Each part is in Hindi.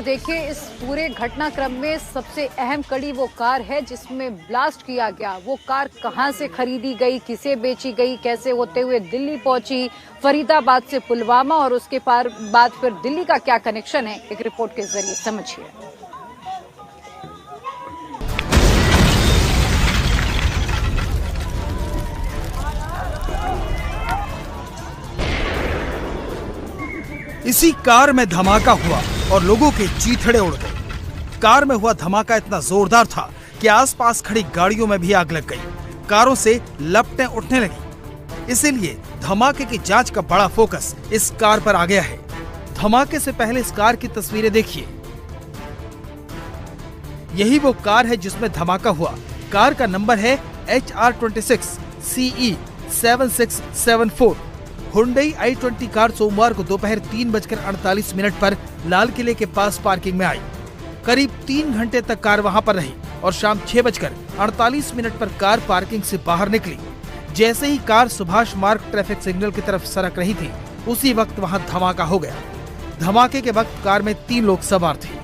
देखिए, इस पूरे घटनाक्रम में सबसे अहम कड़ी वो कार है जिसमें ब्लास्ट किया गया। वो कार कहां से खरीदी गई, किसे बेची गई, कैसे होते हुए दिल्ली पहुंची, फरीदाबाद से पुलवामा और उसके बाद फिर दिल्ली का क्या कनेक्शन है, एक रिपोर्ट के जरिए समझिए। इसी कार में धमाका हुआ और लोगों के चीथड़े उड़ गए। कार में हुआ धमाका इतना जोरदार था कि आसपास खड़ी गाड़ियों में भी आग लग गई। कारों से लपटें उठने लगी। इसीलिए धमाके की जांच का बड़ा फोकस इस कार पर आ गया है। धमाके से पहले इस कार की तस्वीरें देखिए। यही वो कार है जिसमें धमाका हुआ। कार का नंबर है HR26 CE 7674। Hyundai i20 car सोमवार को दोपहर 3:48 पर लाल किले के पास पार्किंग में आई। करीब 3 घंटे तक कार वहां पर रही और शाम 6:48 पर कार पार्किंग से बाहर निकली। जैसे ही कार सुभाष मार्ग ट्रैफिक सिग्नल की तरफ सरक रही थी, उसी वक्त वहां धमाका हो गया। धमाके के वक्त कार में 3 लोग सवार थे।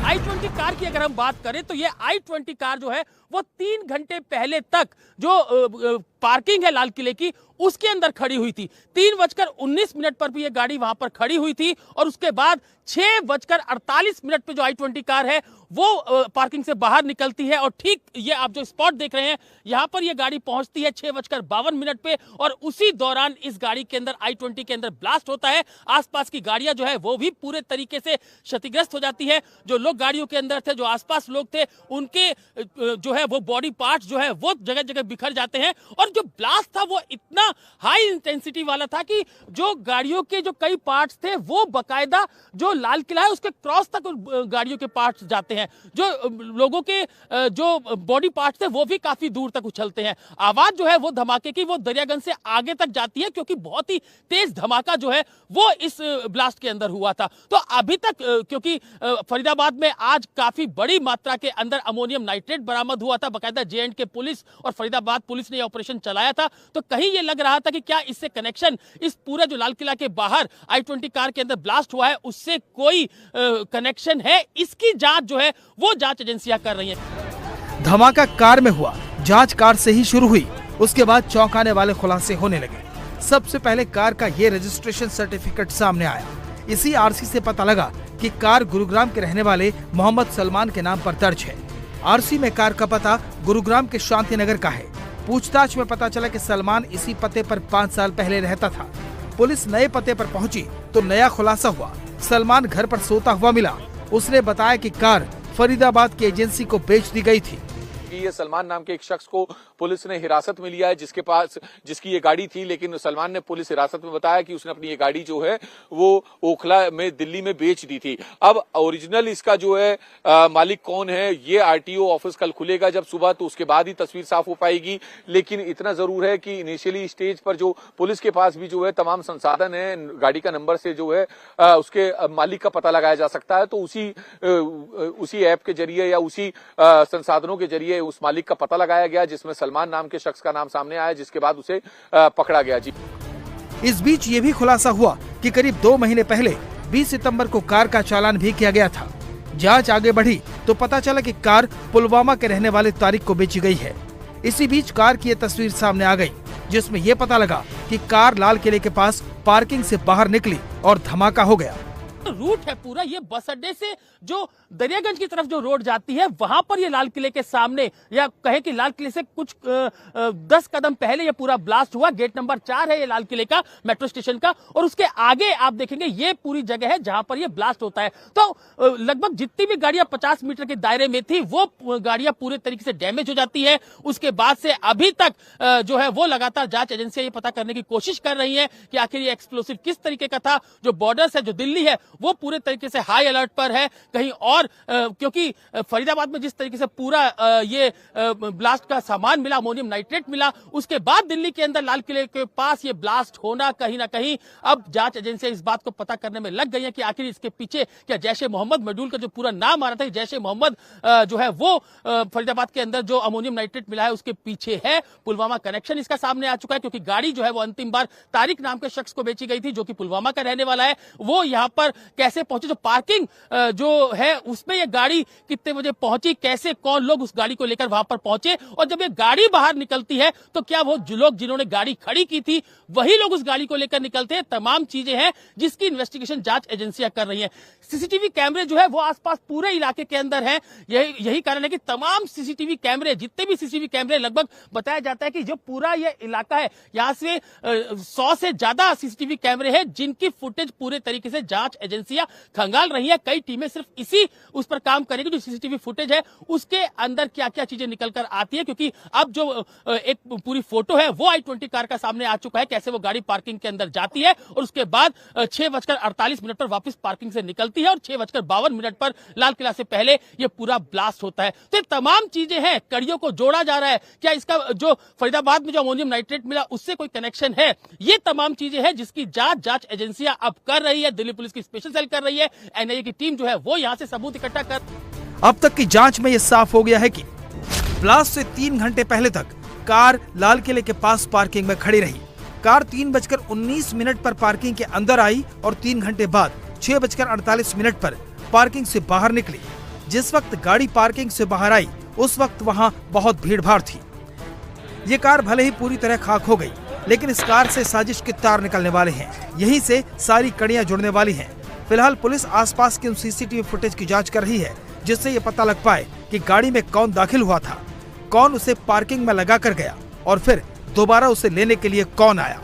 i20 कार की अगर हम बात करें तो ये i20 कार जो है वो 3 घंटे पहले तक जो पार्किंग है लाल किले की उसके अंदर खड़ी हुई थी। 3:19 पर भी ये गाड़ी वहां पर खड़ी हुई थी और उसके बाद 6:48 पे जो i20 कार है वो पार्किंग से बाहर निकलती है और ठीक ये आप जो स्पॉट देख रहे हैं यहां पर ये गाड़ी पहुंचती है 6:52 पे और उसी दौरान इस गाड़ी के अंदर i20 के अंदर ब्लास्ट होता है। आसपास की गाड़ियां जो है वो भी पूरे तरीके से क्षतिग्रस्त हो जाती है। जो लोग गाड़ियों के अंदर थे, जो आसपास लोग थे, उनके जो है वो बॉडी पार्ट्स जो है वो जगह जगह बिखर जाते हैं। और जो ब्लास्ट था वो इतना हाई इंटेंसिटी वाला था कि जो गाड़ियों के जो कई पार्ट्स थे वो बकायदा जो लाल किला है उसके क्रॉस तक गाड़ियों के पार्ट्स जाते हैं। जो लोगों के जो बॉडी पार्ट्स थे वो भी काफी दूर तक उछलते हैं। आवाज जो है वो धमाके की वो दरियागंज से आगे तक जाती है क्योंकि बहुत ही तेज धमाका जो है वो इस ब्लास्ट के अंदर हुआ था। तो अभी तक क्योंकि फरीदाबाद में आज काफी बड़ी मात्रा के अंदर अमोनियम नाइट्रेट बरामद हुआ था, बकायदा J&K पुलिस और फरीदाबाद पुलिस ने यह ऑपरेशन चलाया था, तो कहीं ये लग रहा था कि क्या इससे कनेक्शन इस पूरे जो लाल किला के बाहर i20 कार के अंदर ब्लास्ट हुआ है उससे कोई कनेक्शन है। इसकी जांच जो है वो जांच एजेंसियां कर रही हैं। धमाका कार में हुआ, जांच कार से ही शुरू हुई। उसके बाद चौंकाने वाले खुलासे होने लगे। सबसे पहले कार का ये रजिस्ट्रेशन सर्टिफिकेट सामने आया। इसी आरसी से पता लगा कि कार गुरुग्राम के रहने वाले मोहम्मद सलमान के नाम पर दर्ज है। आरसी में कार का पता गुरुग्राम के शांति नगर का है। पूछताछ में पता चला कि सलमान इसी पते पर 5 साल पहले रहता था। पुलिस नए पते पर पहुंची तो नया खुलासा हुआ। सलमान घर पर सोता हुआ मिला। उसने बताया कि कार फरीदाबाद की एजेंसी को बेच दी गई थी। ये सलमान नाम के एक शख्स को पुलिस ने हिरासत में लिया है जिसकी ये गाड़ी थी, लेकिन सलमान ने पुलिस हिरासत में बताया कि उसने अपनी ये गाड़ी जो है वो ओखला में दिल्ली में बेच दी थी। अब ओरिजिनल इसका जो है मालिक कौन है ये आरटीओ ऑफिस कल खुलेगा जब सुबह, तो उसके बाद ही तस्वीर साफ हो पाएगी। लेकिन इतना जरूर है कि इनिशियली स्टेज पर जो पुलिस के पास भी जो है तमाम संसाधन है, गाड़ी का नंबर से जो है उसके मालिक का पता लगाया जा सकता है। तो उसी ऐप के जरिए या उसी संसाधनों के जरिए उस मालिक का पता लगाया गया जिसमें सलमान नाम के शख्स का नाम सामने आया, जिसके बाद उसे पकड़ा गया। जी, इस बीच ये भी खुलासा हुआ कि करीब 2 महीने पहले 20 सितंबर को कार का चालान भी किया गया था। जांच आगे बढ़ी तो पता चला कि कार पुलवामा के रहने वाले तारिक को बेची गई है। इसी बीच कार की ये तस्वीर सामने आ गई जिसमें ये पता लगा कि कार लाल किले के पास पार्किंग से बाहर निकली और धमाका हो गया। रूट है पूरा ये बस अड्डे से जो दरियागंज की तरफ जो रोड जाती है वहां पर ये लाल किले के सामने या कहे कि लाल किले से कुछ 10 कदम पहले ये पूरा ब्लास्ट हुआ। गेट नंबर 4 है ये लाल किले का, मेट्रो स्टेशन का, और उसके आगे आप देखेंगे ये पूरी जगह है जहां पर ये ब्लास्ट होता है। तो लगभग जितनी भी गाड़ियां 50 मीटर के दायरे में थी वो गाड़ियां पूरे तरीके से डैमेज हो जाती है। उसके बाद से अभी तक जो है वो लगातार जांच एजेंसियां ये पता करने की कोशिश कर रही है कि आखिर ये एक्सप्लोसिव किस तरीके का था। जो बॉर्डर्स है, जो दिल्ली है, वो पूरे तरीके से हाई अलर्ट पर है। कहीं और क्योंकि फरीदाबाद में जिस तरीके से पूरा ये ब्लास्ट का सामान मिला, अमोनियम नाइट्रेट मिला, उसके बाद दिल्ली के अंदर लाल किले के पास ये ब्लास्ट होना कहीं ना कहीं अब जांच एजेंसियां इस बात को पता करने में लग गई है कि आखिर इसके पीछे क्या जैश ए मोहम्मद मॉड्यूल का जो पूरा नाम आ रहा था, जैश ए मोहम्मद जो है वो फरीदाबाद के अंदर जो अमोनियम नाइट्रेट मिला है उसके पीछे है। पुलवामा कनेक्शन इसका सामने आ चुका है, क्योंकि गाड़ी जो है वो अंतिम बार तारिक नाम के शख्स को बेची गई थी जो कि पुलवामा का रहने वाला है। वो यहां पर कैसे पहुंचे, जो पार्किंग जो है उसमें ये गाड़ी कितने बजे पहुंची, कैसे कौन लोग उस गाड़ी को लेकर वहां पर पहुंचे, और जब ये गाड़ी बाहर निकलती है तो क्या वो जो लोग जिन्होंने गाड़ी खड़ी की थी वही लोग उस गाड़ी को लेकर निकलते हैं। तमाम चीजें हैं जिसकी इन्वेस्टिगेशन जांच एजेंसियां कर रही हैं। सीसीटीवी कैमरे जो है वो आसपास पूरे इलाके के अंदर हैं। यही कारण है कि तमाम सीसीटीवी कैमरे, जितने भी सीसीटीवी कैमरे, लगभग बताया जाता है कि जो पूरा ये इलाका है यहां से 100 से ज्यादा सीसीटीवी कैमरे हैं जिनकी फुटेज पूरे तरीके से जांच एजेंसियां खंगाल रही है। कई टीमें सिर्फ इसी उस पर काम करेगी, जो सीसीटीवी फुटेज है उसके अंदर क्या क्या चीजें निकल कर आती है, क्योंकि अब जो एक पूरी फोटो है वो i20 कार का सामने आ चुका है, कैसे वो गाड़ी पार्किंग के अंदर जाती है और उसके बाद 6:48 पर वापस पार्किंग से निकलती है और 6:52 पर लाल किला से पहले ये पूरा ब्लास्ट होता है। तो तमाम चीजें हैं, कड़ियों को जोड़ा जा रहा है। क्या इसका जो फरीदाबाद में जो अमोनियम नाइट्रेट मिला उससे कोई कनेक्शन है? ये तमाम चीजें हैं जिसकी जांच एजेंसियां अब कर रही है। दिल्ली पुलिस की स्पेशल सेल कर रही है, एनआईए की टीम जो है वो यहां से सबूत इकट्ठा कर। अब तक की जांच में यह साफ हो गया है कि ब्लास्ट से 3 घंटे पहले तक कार लाल किले के पास पार्किंग में खड़ी रही। कार 3:19 पर पार्किंग के अंदर आई और 3 घंटे बाद 6:48 पर पार्किंग से बाहर निकली। जिस वक्त गाड़ी पार्किंग से बाहर आई उस वक्त वहां बहुत भीड़-भाड़ थी। ये कार भले ही पूरी तरह खाक हो गई, लेकिन इस कार से साजिश के तार निकलने वाले हैं। यहीं से सारी कड़ियां जुड़ने वाली हैं। फिलहाल पुलिस आसपास के उन सीसीटीवी फुटेज की जांच कर रही है, जिससे ये पता लग पाए कि गाड़ी में कौन दाखिल हुआ था, कौन उसे पार्किंग में लगा कर गया और फिर दोबारा उसे लेने के लिए कौन आया।